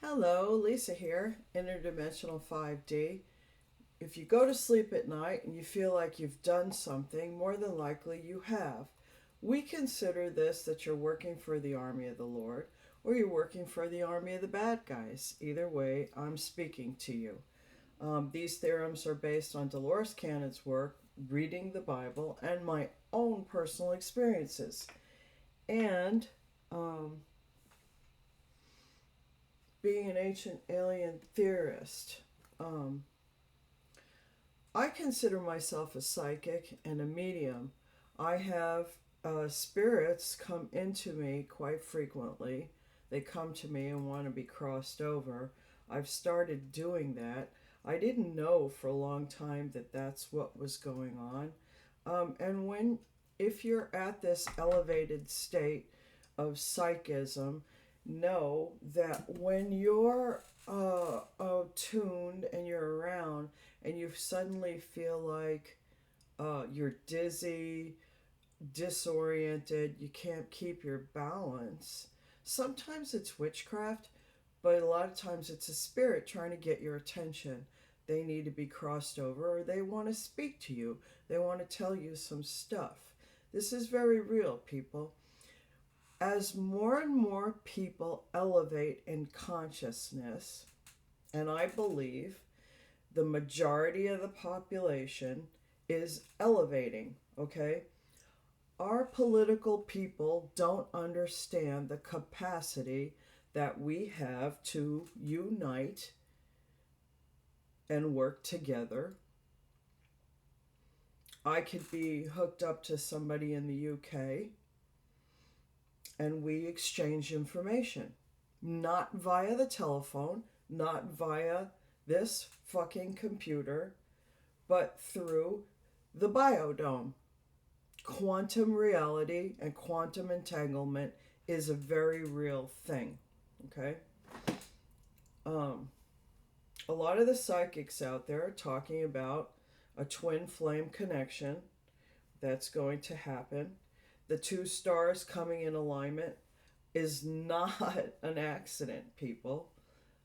Hello, Lisa here, Interdimensional 5D. If you go to sleep at night and you feel like you've done something, more than likely you have. We consider this that you're working for the army of the Lord or you're working for the army of the bad guys. Either way, I'm speaking to you. These theorems are based on Dolores Cannon's work, reading the Bible, and my own personal experiences. And um, being an ancient alien theorist. Um, I consider myself a psychic and a medium. I have spirits come into me quite frequently. They come to me and want to be crossed over. I've started doing that. I didn't know for a long time that that's what was going on. And if you're at this elevated state of psychism, know that when you're tuned and you're around and you suddenly feel like you're dizzy, disoriented, you can't keep your balance, sometimes it's witchcraft, but a lot of times it's a spirit trying to get your attention. They need to be crossed over or they want to speak to you, they want to tell you some stuff. This is very real, people. As more and more people elevate in consciousness, and I believe the majority of the population is elevating, okay? Our political people don't understand the capacity that we have to unite and work together. I could be hooked up to somebody in the UK and we exchange information. Not via the telephone, not via this fucking computer, but through the biodome. Quantum reality and quantum entanglement is a very real thing. Okay? A lot of the psychics out there are talking about a twin flame connection that's going to happen. The two stars coming in alignment is not an accident, people.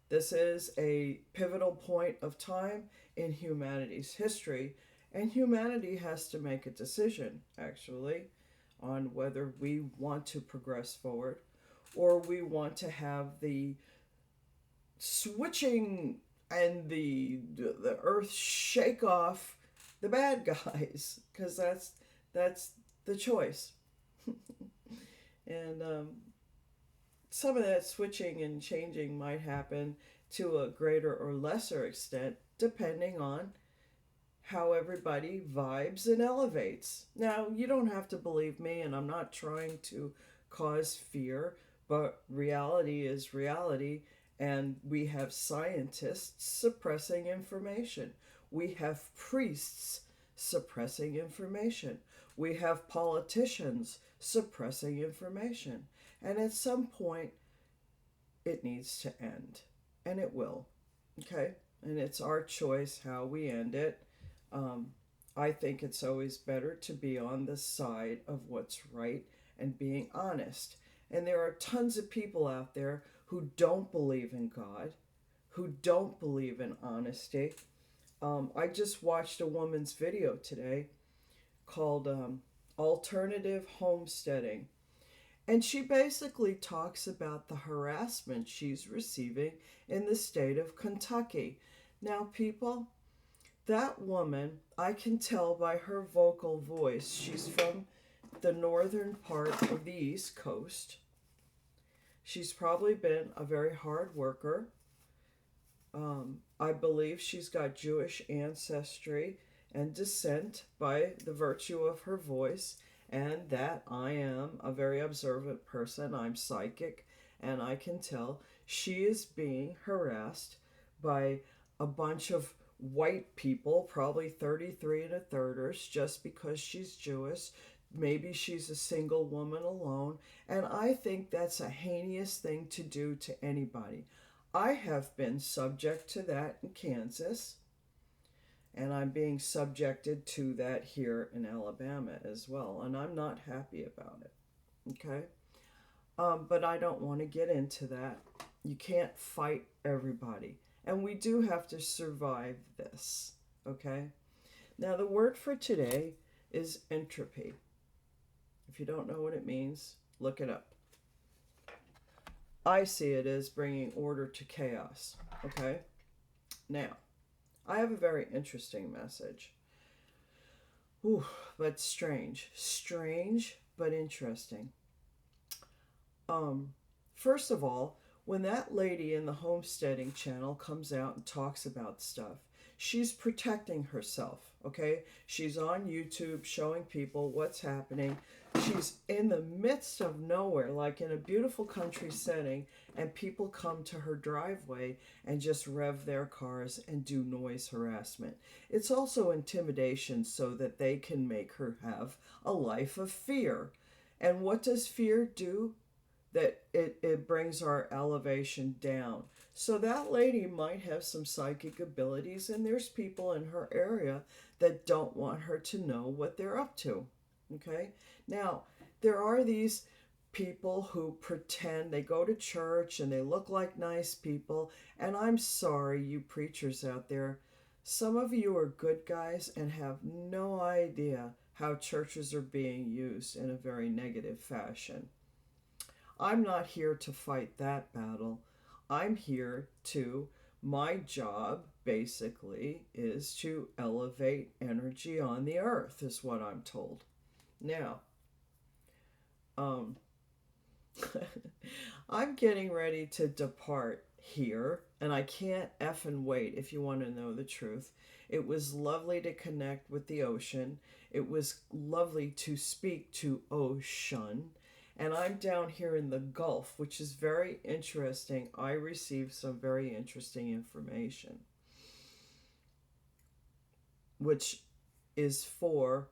This is a pivotal point of time in humanity's history, and humanity has to make a decision, actually, on whether we want to progress forward or we want to have the switching and the earth shake off the bad guys, because that's the choice. And some of that switching and changing might happen to a greater or lesser extent depending on how everybody vibes and elevates. Now, you don't have to believe me, and I'm not trying to cause fear, but reality is reality, and we have scientists suppressing information. We have priests suppressing information. We have politicians suppressing information. And at some point, it needs to end. And it will. Okay? And it's our choice how we end it. Um, I think it's always better to be on the side of what's right and being honest. And there are tons of people out there who don't believe in God, who don't believe in honesty. I just watched a woman's video today called Alternative Homesteading. And she basically talks about the harassment she's receiving in the state of Kentucky. Now, people, that woman, I can tell by her vocal voice, she's from the northern part of the East Coast. She's probably been a very hard worker. I believe she's got Jewish ancestry and descent by the virtue of her voice, and that I am a very observant person. I'm psychic, and I can tell she is being harassed by a bunch of white people, probably 33 and a thirders, just because she's Jewish. Maybe she's a single woman alone, and I think that's a heinous thing to do to anybody. I have been subject to that in Kansas, and I'm being subjected to that here in Alabama as well, and I'm not happy about it. Okay? But I don't want to get into that. You can't fight everybody. And we do have to survive this. Okay? Now, the word for today is entropy. If you don't know what it means, look it up. I see it as bringing order to chaos. Okay? Now, I have a very interesting message. Ooh, but strange. Strange, but interesting. First of all, when that lady in the homesteading channel comes out and talks about stuff, she's protecting herself, okay? She's on YouTube showing people what's happening. She's in the midst of nowhere, like in a beautiful country setting, and people come to her driveway and just rev their cars and do noise harassment. It's also intimidation so that they can make her have a life of fear. And what does fear do? That it brings our elevation down. So that lady might have some psychic abilities, and there's people in her area that don't want her to know what they're up to. Okay? Now, there are these people who pretend they go to church and they look like nice people, and I'm sorry, you preachers out there, some of you are good guys and have no idea how churches are being used in a very negative fashion. I'm not here to fight that battle. I'm here to, my job basically is to elevate energy on the earth, is what I'm told. Now, I'm getting ready to depart here, and I can't effing wait if you want to know the truth. It was lovely to connect with the ocean. It was lovely to speak to Ocean. And I'm down here in the Gulf, which is very interesting. I received some very interesting information, which is for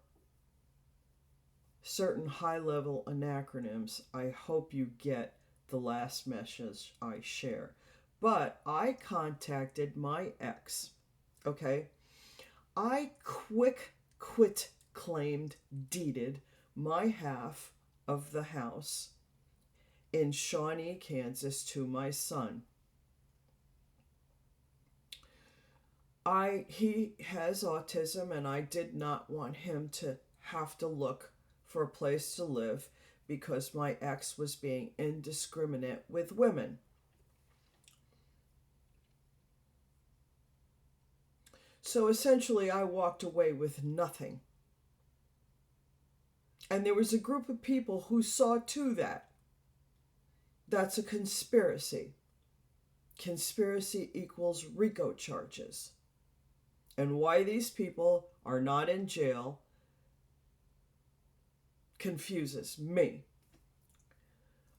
certain high-level acronyms. I hope you get the last message I share. But I contacted my ex, okay? I quit claimed deeded my half of the house in Shawnee, Kansas to my son. He has autism, and I did not want him to have to look for a place to live because my ex was being indiscriminate with women. So essentially I walked away with nothing. And there was a group of people who saw to that. That's a conspiracy. Conspiracy equals RICO charges. And why these people are not in jail confuses me.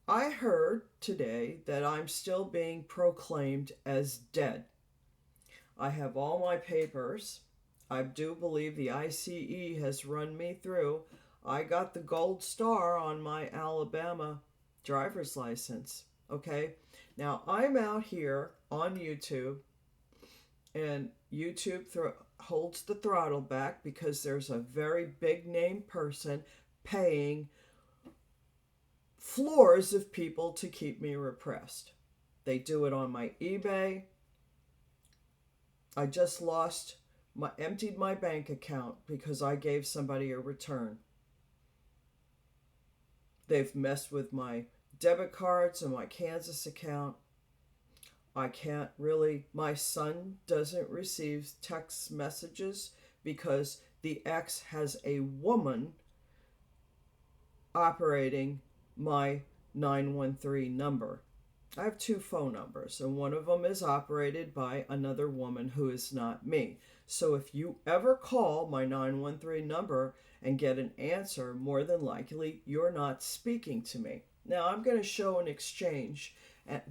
I heard today that I'm still being proclaimed as dead. I have all my papers. I do believe the ICE has run me through. I got the gold star on my Alabama driver's license. Okay? Now, I'm out here on YouTube, and YouTube holds the throttle back because there's a very big name person paying floors of people to keep me repressed. They do it on my eBay. I just emptied my bank account because I gave somebody a return. They've messed with my debit cards and my Kansas account. I can't really, my son doesn't receive text messages because the ex has a woman operating my 913 number. I have 2 phone numbers, and one of them is operated by another woman who is not me. So if you ever call my 913 number and get an answer, more than likely you're not speaking to me. Now I'm going to show an exchange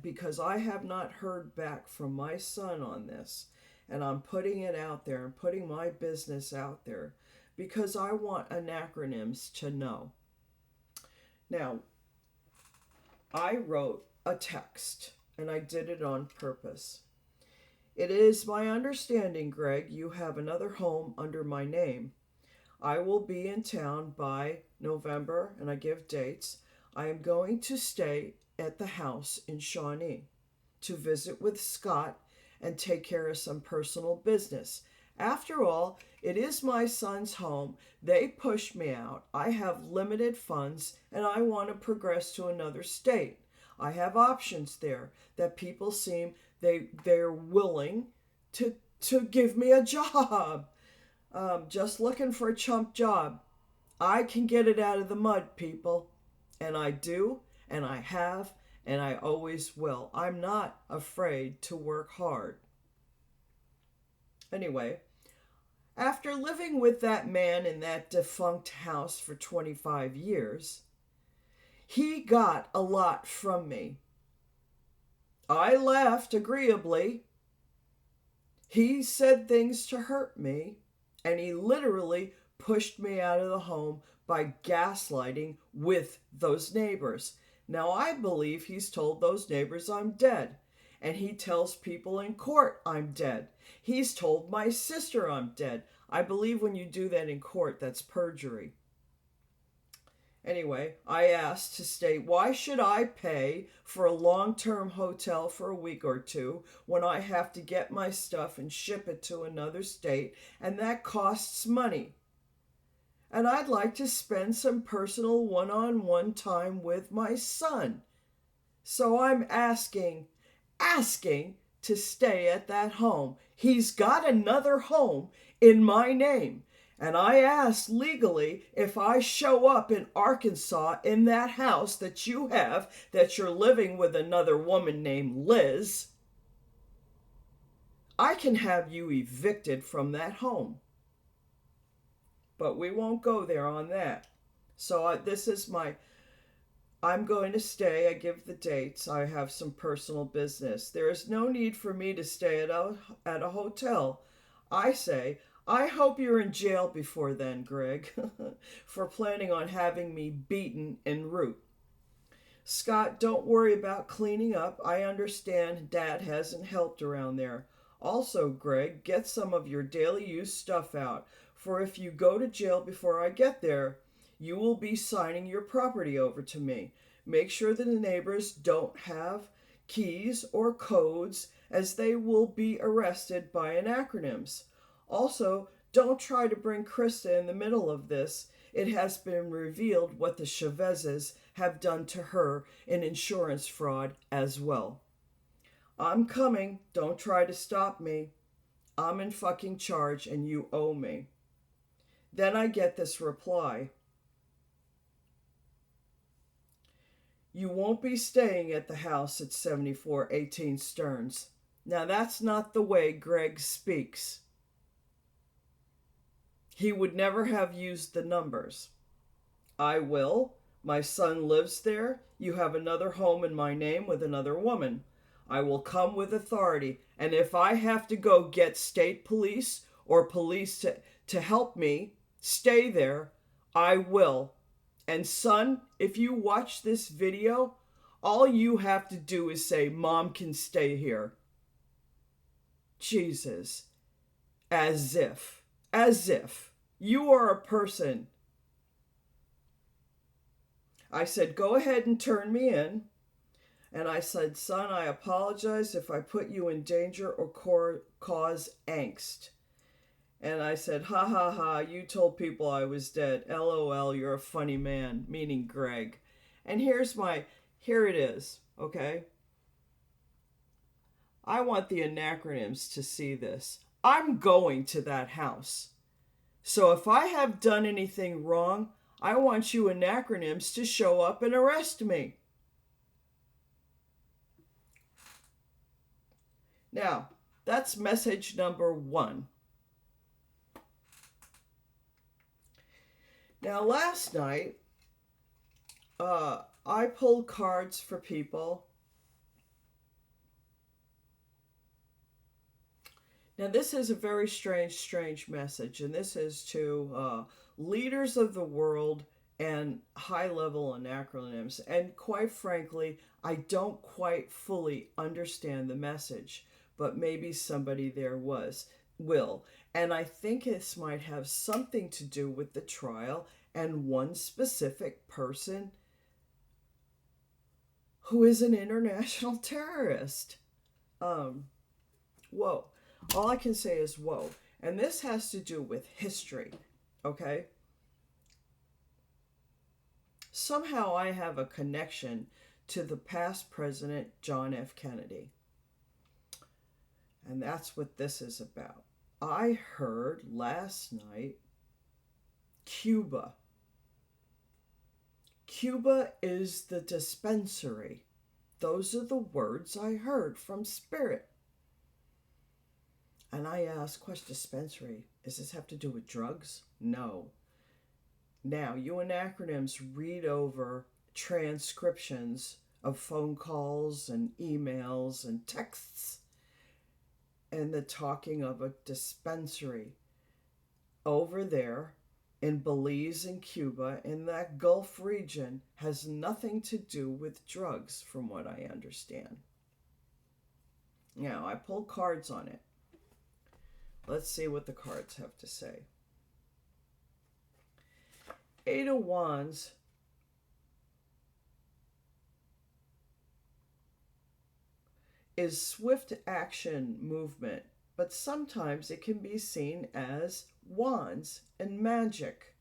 because I have not heard back from my son on this, and I'm putting it out there and putting my business out there because I want acronyms to know. Now, I wrote a text, and I did it on purpose. It is my understanding, Greg, you have another home under my name. I will be in town by November, and I give dates. I am going to stay at the house in Shawnee to visit with Scott and take care of some personal business. After all, it is my son's home. They pushed me out. I have limited funds and I want to progress to another state. I have options there that people seem they're willing to give me a job. Just looking for a chump job. I can get it out of the mud, people. And I do, and I have, and I always will. I'm not afraid to work hard. Anyway, after living with that man in that defunct house for 25 years, he got a lot from me. I laughed agreeably. He said things to hurt me, and he literally pushed me out of the home by gaslighting with those neighbors. Now, I believe he's told those neighbors I'm dead, and he tells people in court I'm dead. He's told my sister I'm dead. I believe when you do that in court, that's perjury. Anyway, I asked to stay. Why should I pay for a long-term hotel for a week or two when I have to get my stuff and ship it to another state, and that costs money? And I'd like to spend some personal one-on-one time with my son. So I'm asking to stay at that home. He's got another home in my name. And I asked legally if I show up in Arkansas in that house that you have, that you're living with another woman named Liz, I can have you evicted from that home. But we won't go there on that. So this is I'm going to stay. I give the dates. I have some personal business. There is no need for me to stay at a hotel. I say, I hope you're in jail before then, Greg, for planning on having me beaten en route. Scott, don't worry about cleaning up. I understand Dad hasn't helped around there. Also, Greg, get some of your daily use stuff out, for if you go to jail before I get there, you will be signing your property over to me. Make sure that the neighbors don't have keys or codes, as they will be arrested by acronyms. Also, don't try to bring Krista in the middle of this. It has been revealed what the Chavezes have done to her in insurance fraud as well. I'm coming. Don't try to stop me. I'm in fucking charge and you owe me. Then I get this reply. You won't be staying at the house at 7418 Stearns. Now that's not the way Greg speaks. He would never have used the numbers. I will. My son lives there. You have another home in my name with another woman. I will come with authority, and if I have to go get state police or police to help me stay there, I will. And son, if you watch this video, all you have to do is say, Mom can stay here. Jesus. As if. You are a person. I said, go ahead and turn me in. And I said, son, I apologize if I put you in danger or cause angst. And I said, ha ha ha, you told people I was dead. LOL, you're a funny man, meaning Greg. And here it is, okay? I want the anacronyms to see this. I'm going to that house. So if I have done anything wrong, I want you anacronyms to show up and arrest me. Now, that's message number 1. Now, last night, I pulled cards for people. Now, this is a very strange message, and this is to leaders of the world and high-level acronyms. And quite frankly, I don't quite fully understand the message, but maybe somebody there will. And I think this might have something to do with the trial and one specific person who is an international terrorist. Um, whoa. All I can say is whoa. And this has to do with history, okay? Somehow I have a connection to the past president, John F. Kennedy. And that's what this is about. I heard last night Cuba. Cuba is the dispensary. Those are the words I heard from Spirit. And I asked, what's dispensary? Does this have to do with drugs? No. Now, you in acronyms read over transcriptions of phone calls and emails and texts and the talking of a dispensary over there in Belize and Cuba in that Gulf region has nothing to do with drugs, from what I understand. Now, I pulled cards on it. Let's see what the cards have to say. Eight of Wands is swift action movement, but sometimes it can be seen as wands and magic.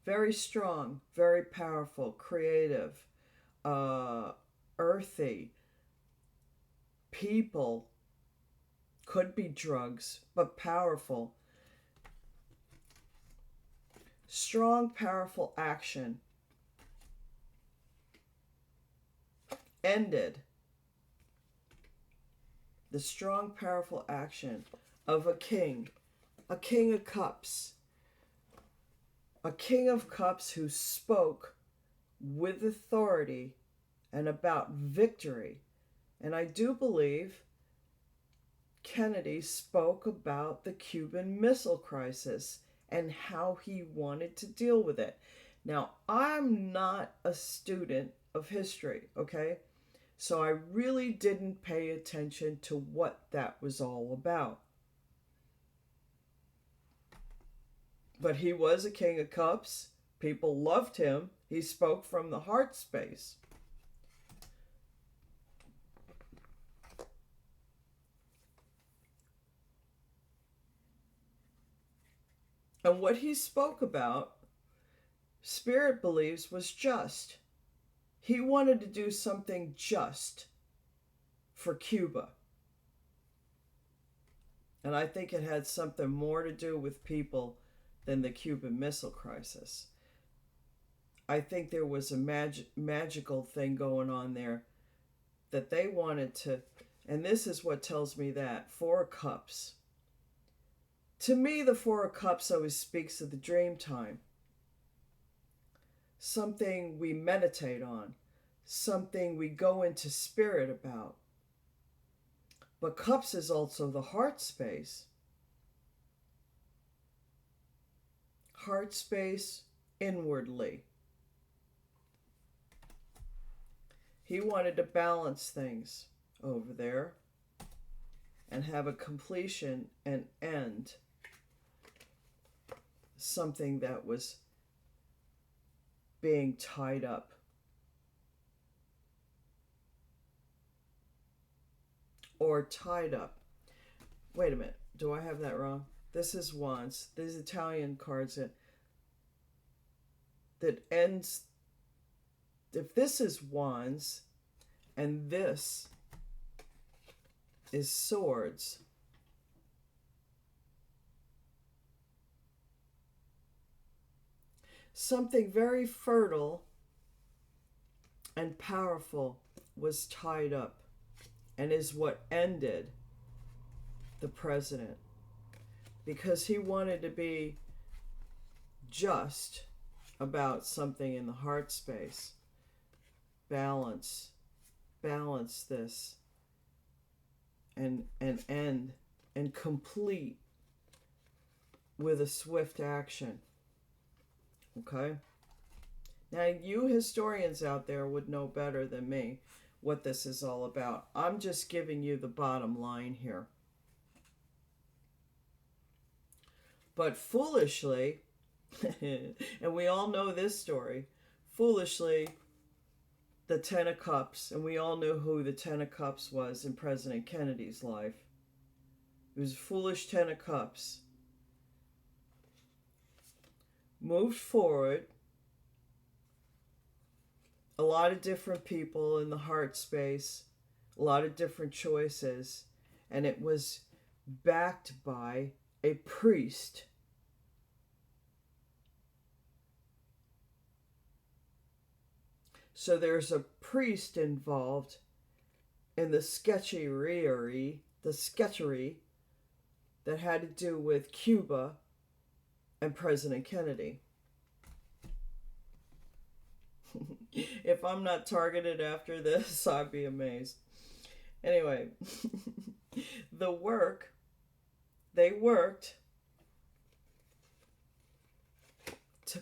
Very strong, very powerful, creative, earthy. People, could be drugs, but powerful. Strong, powerful action. Ended. The strong, powerful action of a king of cups. A king of cups who spoke with authority and about victory. And I do believe Kennedy spoke about the Cuban Missile Crisis and how he wanted to deal with it. Now, I'm not a student of history, okay? So I really didn't pay attention to what that was all about. But he was a king of cups. People loved him. He spoke from the heart space. And what he spoke about, Spirit believes, was just. He wanted to do something just for Cuba. And I think it had something more to do with people than the Cuban Missile Crisis. I think there was a magical thing going on there that they wanted to, and this is what tells me that. Four of Cups. To me, the Four of Cups always speaks of the dream time. Something we meditate on. Something we go into spirit about. But Cups is also the heart space. Heart space inwardly. He wanted to balance things over there and have a completion and end. Something that was being tied up. Or tied up. Wait a minute. Do I have that wrong? This is Wands. These Italian cards that ends. If this is Wands and this is Swords, something very fertile and powerful was tied up and is what ended the president, because he wanted to be just about something in the heart space. Balance this and end and complete with a swift action. Okay? Now, you historians out there would know better than me what this is all about. I'm just giving you the bottom line here. But foolishly, and we all know this story, foolishly, the Ten of Cups, and we all knew who the Ten of Cups was in President Kennedy's life. It was a foolish Ten of Cups. Moved forward, a lot of different people in the heart space, a lot of different choices, and it was backed by a priest. So there's a priest involved in the sketchery that had to do with Cuba and President Kennedy. If I'm not targeted after this, I'd be amazed. Anyway, they worked to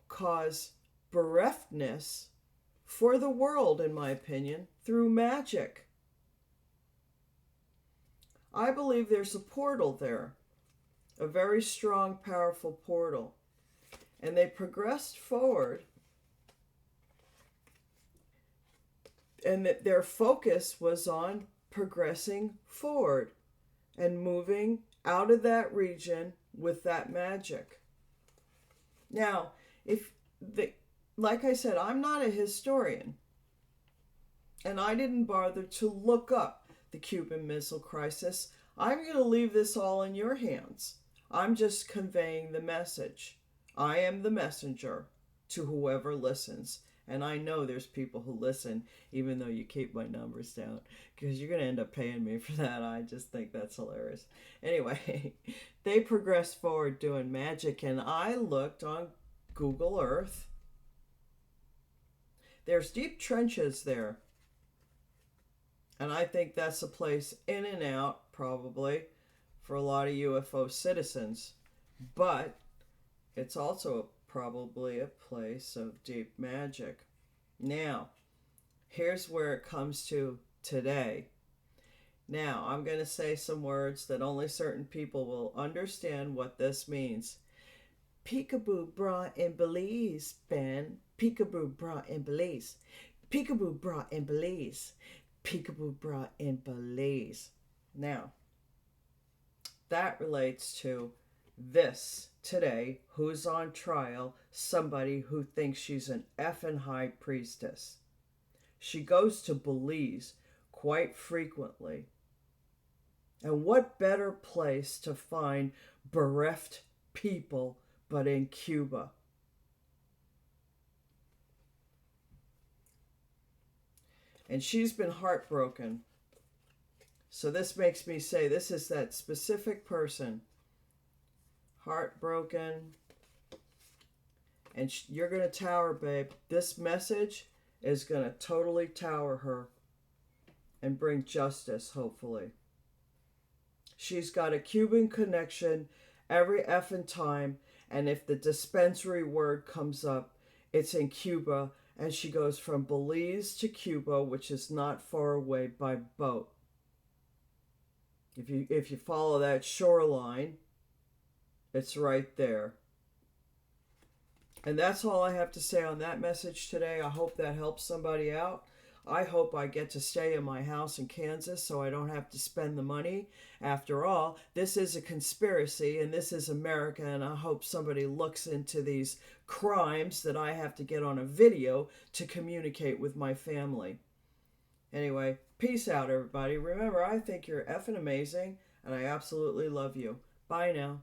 cause bereftness for the world, in my opinion, through magic. I believe there's a portal there, a very strong, powerful portal. And they progressed forward, and that their focus was on progressing forward and moving out of that region with that magic. Now, like I said, I'm not a historian, and I didn't bother to look up the Cuban Missile Crisis. I'm going to leave this all in your hands. I'm just conveying the message. I am the messenger to whoever listens. And I know there's people who listen, even though you keep my numbers down, because you're going to end up paying me for that. I just think that's hilarious. Anyway, they progressed forward doing magic, and I looked on Google Earth. There's deep trenches there. And I think that's a place in and out, probably, for a lot of UFO citizens. But it's also probably a place of deep magic. Now, here's where it comes to today. Now, I'm going to say some words that only certain people will understand what this means. Peekaboo brought in Belize, Ben. Peekaboo brought in Belize. Peekaboo brought in Belize. Peekaboo brought in Belize. Now, that relates to this today, who's on trial, somebody who thinks she's an effing high priestess. She goes to Belize quite frequently. And what better place to find bereft people but in Cuba? And she's been heartbroken. So this makes me say this is that specific person. Heartbroken. And you're going to tower, babe. This message is going to totally tower her and bring justice, hopefully. She's got a Cuban connection every effing time. And if the dispensary word comes up, it's in Cuba. And she goes from Belize to Cuba, which is not far away by boat. If you follow that shoreline, it's right there. And that's all I have to say on that message today. I hope that helps somebody out. I hope I get to stay in my house in Kansas so I don't have to spend the money. After all, this is a conspiracy and this is America, and I hope somebody looks into these crimes that I have to get on a video to communicate with my family. Anyway, peace out, everybody. Remember, I think you're effing amazing, and I absolutely love you. Bye now.